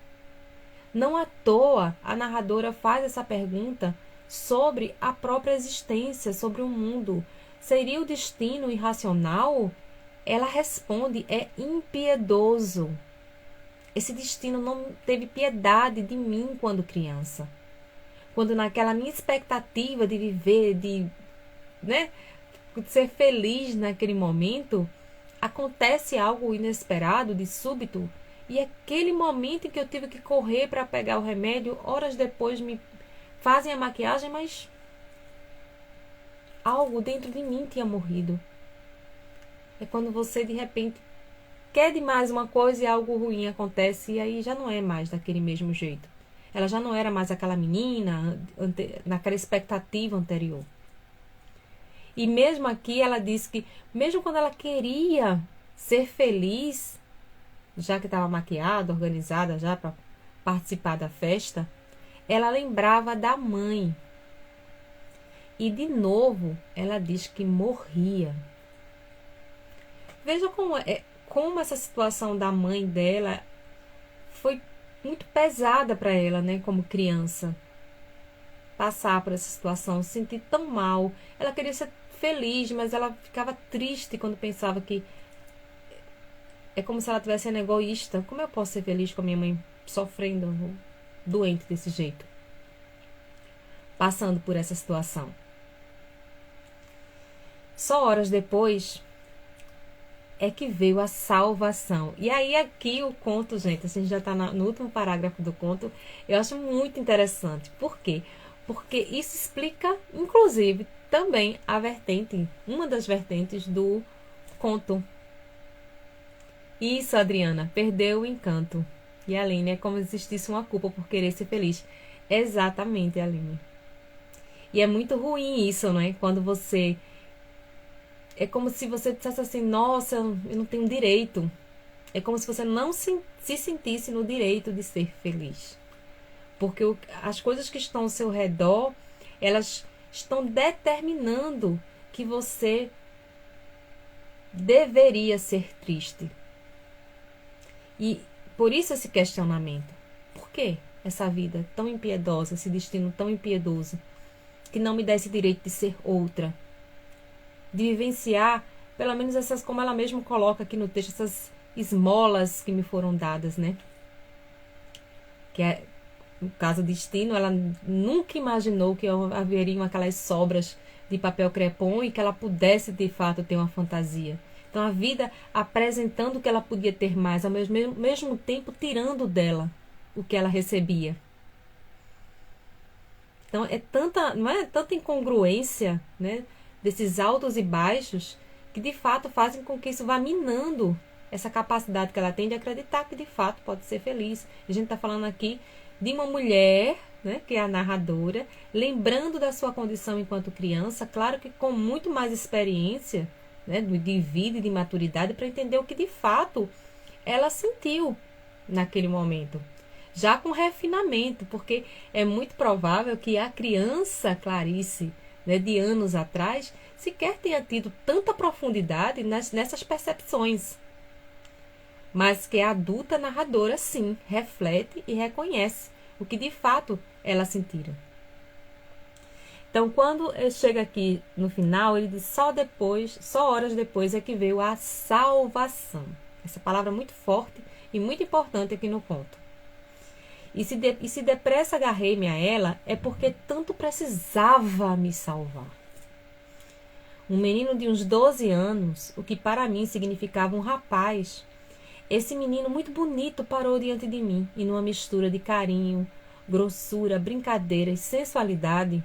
Não à toa a narradora faz essa pergunta sobre a própria existência, sobre o mundo. Seria o destino irracional? Ela responde, é impiedoso. Esse destino não teve piedade de mim quando criança. Quando naquela minha expectativa de viver, de ser feliz naquele momento, acontece algo inesperado, de súbito, e aquele momento em que eu tive que correr para pegar o remédio, horas depois me fazem a maquiagem, mas algo dentro de mim tinha morrido. É quando você de repente quer demais uma coisa e algo ruim acontece, e aí já não é mais daquele mesmo jeito. Ela já não era mais aquela menina naquela expectativa anterior. E mesmo aqui ela disse que, mesmo quando ela queria ser feliz, já que estava maquiada, organizada já para participar da festa, ela lembrava da mãe. E de novo ela diz que morria. Veja como essa situação da mãe dela foi muito pesada para ela, né, como criança. Passar por essa situação, se sentir tão mal. Ela queria ser feliz, mas ela ficava triste quando pensava que é como se ela tivesse sendo egoísta. Como eu posso ser feliz com a minha mãe sofrendo, doente desse jeito? Passando por essa situação. Só horas depois é que veio a salvação. E aí aqui o conto, gente, assim, já está no último parágrafo do conto, eu acho muito interessante. Por quê? Porque isso explica, inclusive, também a vertente, uma das vertentes do conto. Isso, Adriana, perdeu o encanto. E a Aline, é como se existisse uma culpa por querer ser feliz. Exatamente, Aline. E é muito ruim isso, não é? Quando você... É como se você dissesse assim, nossa, eu não tenho direito. É como se você não se sentisse no direito de ser feliz. Porque as coisas que estão ao seu redor, elas estão determinando que você deveria ser triste. E por isso esse questionamento. Por que essa vida tão impiedosa, esse destino tão impiedoso, que não me dá esse direito de ser outra? De vivenciar, pelo menos essas, como ela mesma coloca aqui no texto, essas esmolas que me foram dadas, né? Que é, no caso destino, ela nunca imaginou que haveriam aquelas sobras de papel crepom e que ela pudesse de fato ter uma fantasia. Então a vida apresentando que ela podia ter mais, ao mesmo tempo tirando dela o que ela recebia. Então não é tanta incongruência, né, desses altos e baixos, que de fato fazem com que isso vá minando essa capacidade que ela tem de acreditar que de fato pode ser feliz. A gente está falando aqui de uma mulher, né, que é a narradora, lembrando da sua condição enquanto criança, claro que com muito mais experiência, né, de vida e de maturidade, para entender o que de fato ela sentiu naquele momento. Já com refinamento, porque é muito provável que a criança Clarice, né, de anos atrás, sequer tenha tido tanta profundidade nessas percepções. Mas que a adulta narradora, sim, reflete e reconhece o que de fato ela sentira. Então, quando ele chega aqui no final, ele diz só horas depois é que veio a salvação. Essa palavra é muito forte e muito importante aqui no conto. E se depressa agarrei-me a ela, é porque tanto precisava me salvar. Um menino de uns 12 anos, o que para mim significava um rapaz, esse menino muito bonito parou diante de mim e numa mistura de carinho, grossura, brincadeira e sensualidade,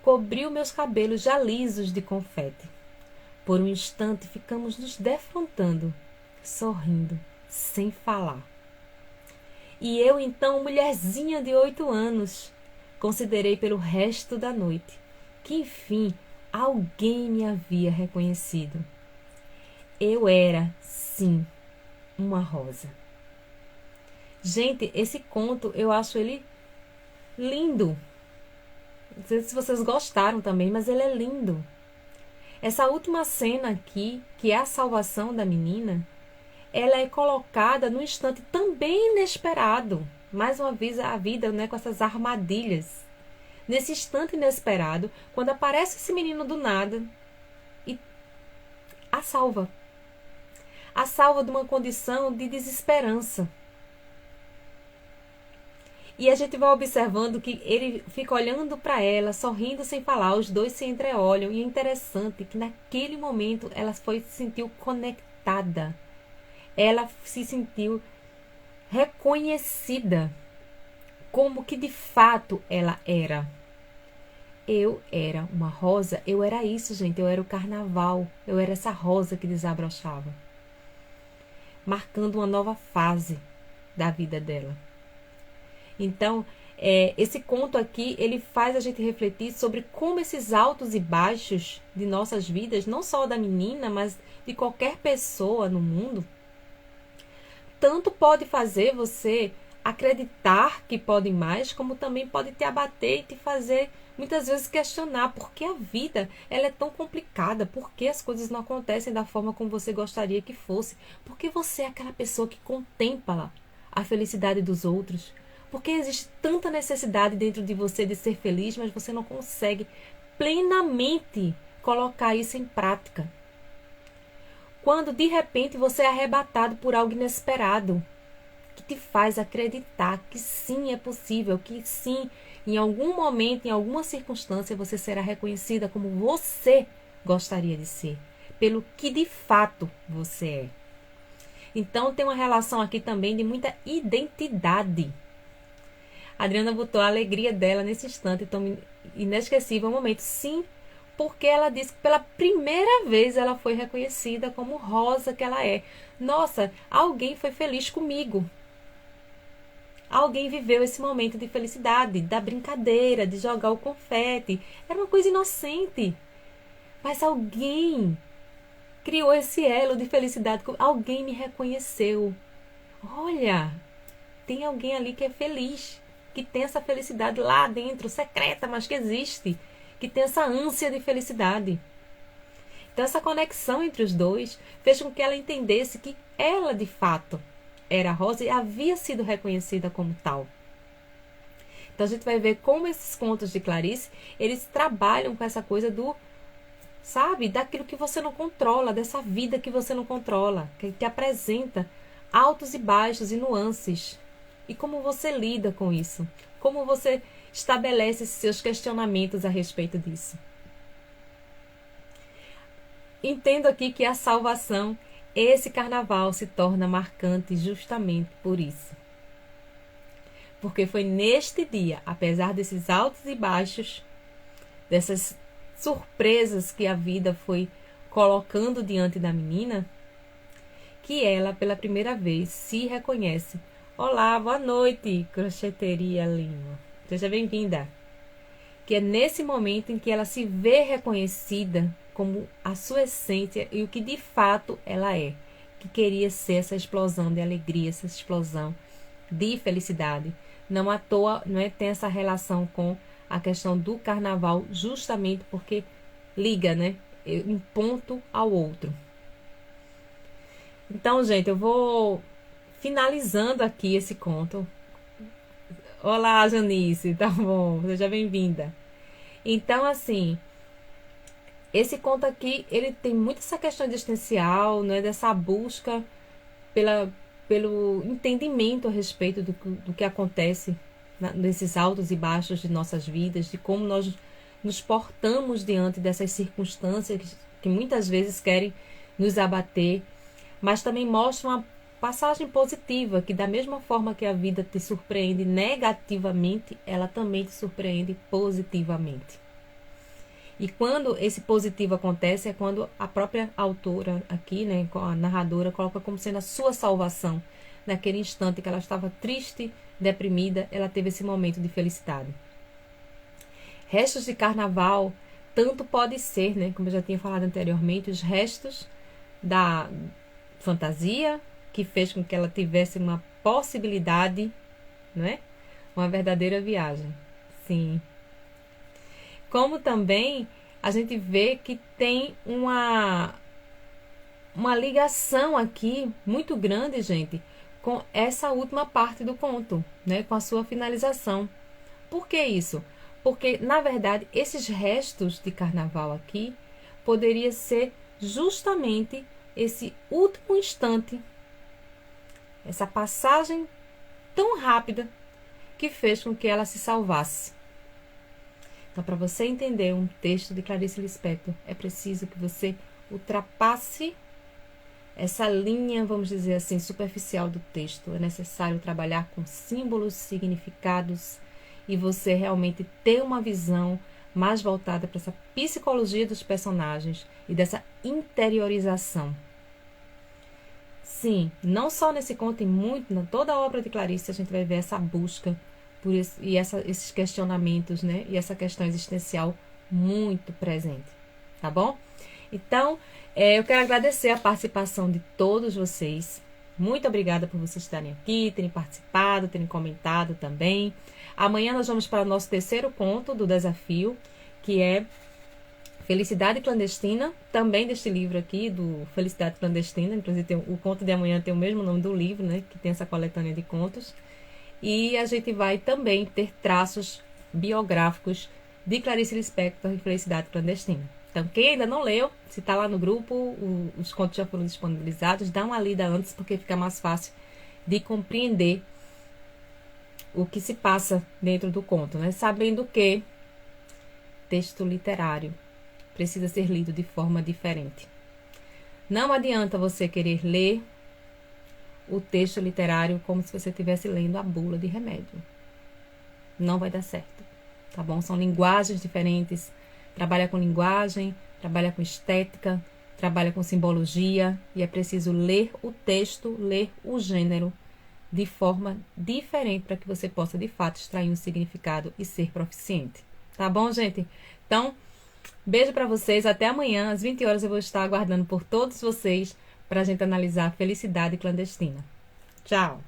cobriu meus cabelos já lisos de confete. Por um instante ficamos nos defrontando, sorrindo, sem falar. E eu então, mulherzinha de 8 anos, Considerei pelo resto da noite que, enfim, alguém me havia reconhecido. Eu era, sim, uma rosa. Gente, esse conto eu acho ele lindo. Não sei se vocês gostaram também, mas ele é lindo. Essa última cena aqui, que é a salvação da menina, ela é colocada num instante também inesperado. Mais uma vez a vida, né, com essas armadilhas. Nesse instante inesperado, quando aparece esse menino do nada e a salva. A salva de uma condição de desesperança. E a gente vai observando que ele fica olhando para ela, sorrindo sem falar, os dois se entreolham. E é interessante que naquele momento ela se sentiu conectada. Ela se sentiu reconhecida como que de fato ela era. Eu era uma rosa, eu era isso, gente, eu era o carnaval, eu era essa rosa que desabrochava, marcando uma nova fase da vida dela. Então, esse conto aqui, ele faz a gente refletir sobre como esses altos e baixos de nossas vidas, não só da menina, mas de qualquer pessoa no mundo, tanto pode fazer você acreditar que pode mais, como também pode te abater e te fazer muitas vezes questionar por que a vida ela é tão complicada, por que as coisas não acontecem da forma como você gostaria que fosse, porque você é aquela pessoa que contempla a felicidade dos outros, porque existe tanta necessidade dentro de você de ser feliz, mas você não consegue plenamente colocar isso em prática. Quando de repente você é arrebatado por algo inesperado, que te faz acreditar que sim, é possível, que sim, em algum momento, em alguma circunstância, você será reconhecida como você gostaria de ser, pelo que de fato você é. Então tem uma relação aqui também de muita identidade. A Adriana botou a alegria dela nesse instante, tão inesquecível momento. Sim, porque ela disse que pela primeira vez ela foi reconhecida como rosa que ela é. Nossa, alguém foi feliz comigo. Alguém viveu esse momento de felicidade, da brincadeira, de jogar o confete. Era uma coisa inocente. Mas alguém criou esse elo de felicidade. Alguém me reconheceu. Olha, tem alguém ali que é feliz, que tem essa felicidade lá dentro, secreta, mas que existe, que tem essa ânsia de felicidade. Então essa conexão entre os dois fez com que ela entendesse que ela de fato era rosa e havia sido reconhecida como tal. Então a gente vai ver como esses contos de Clarice, eles trabalham com essa coisa do, sabe, daquilo que você não controla, dessa vida que você não controla, que te apresenta altos e baixos e nuances. E como você lida com isso? Como você estabelece seus questionamentos a respeito disso? Entendo aqui que a salvação, esse carnaval se torna marcante justamente por isso. Porque foi neste dia, apesar desses altos e baixos, dessas surpresas que a vida foi colocando diante da menina, que ela, pela primeira vez, se reconhece. Olá, boa noite, Crocheteria Lima. Seja bem-vinda. Que é nesse momento em que ela se vê reconhecida como a sua essência e o que de fato ela é, que queria ser essa explosão de alegria, essa explosão de felicidade. Não à toa, não é, tem essa relação com a questão do carnaval, justamente porque liga, né, um ponto ao outro. Então, gente, eu vou finalizando aqui esse conto. Olá, Janice, tá bom? Seja bem-vinda. Então, assim, esse conto aqui, ele tem muito essa questão existencial, né, dessa busca pelo entendimento a respeito do que acontece nesses altos e baixos de nossas vidas, de como nós nos portamos diante dessas circunstâncias que muitas vezes querem nos abater, mas também mostra uma passagem positiva, que da mesma forma que a vida te surpreende negativamente, ela também te surpreende positivamente. E quando esse positivo acontece, é quando a própria autora aqui, né, a narradora, coloca como sendo a sua salvação. Naquele instante que ela estava triste, deprimida, ela teve esse momento de felicidade. Restos de carnaval, tanto pode ser, né, como eu já tinha falado anteriormente, os restos da fantasia que fez com que ela tivesse uma possibilidade, né, uma verdadeira viagem. Sim. Como também a gente vê que tem uma ligação aqui muito grande, gente, com essa última parte do conto, né, com a sua finalização. Por que isso? Porque, na verdade, esses restos de carnaval aqui poderia ser justamente esse último instante, essa passagem tão rápida que fez com que ela se salvasse. Então, para você entender um texto de Clarice Lispector, é preciso que você ultrapasse essa linha, vamos dizer assim, superficial do texto. É necessário trabalhar com símbolos, significados, e você realmente ter uma visão mais voltada para essa psicologia dos personagens e dessa interiorização. Sim, não só nesse conto, em muito, em toda a obra de Clarice a gente vai ver essa busca por isso, e esses questionamentos, né? E essa questão existencial muito presente, tá bom? Então, eu quero agradecer a participação de todos vocês. Muito obrigada por vocês estarem aqui, terem participado, terem comentado também. Amanhã nós vamos para o nosso terceiro conto do desafio, que é Felicidade Clandestina, também deste livro aqui, do Felicidade Clandestina. Inclusive, o conto de amanhã tem o mesmo nome do livro, né? Que tem essa coletânea de contos. E a gente vai também ter traços biográficos de Clarice Lispector e Felicidade Clandestina. Então, quem ainda não leu, se está lá no grupo, os contos já foram disponibilizados, dá uma lida antes, porque fica mais fácil de compreender o que se passa dentro do conto, né? Sabendo que texto literário precisa ser lido de forma diferente. Não adianta você querer ler o texto literário como se você estivesse lendo a bula de remédio. Não vai dar certo, tá bom? São linguagens diferentes. Trabalha com linguagem, trabalha com estética, trabalha com simbologia, e é preciso ler o texto, ler o gênero de forma diferente para que você possa, de fato, extrair um significado e ser proficiente. Tá bom, gente? Então, beijo para vocês. Até amanhã, às 20 horas, eu vou estar aguardando por todos vocês para a gente analisar a Felicidade Clandestina. Tchau!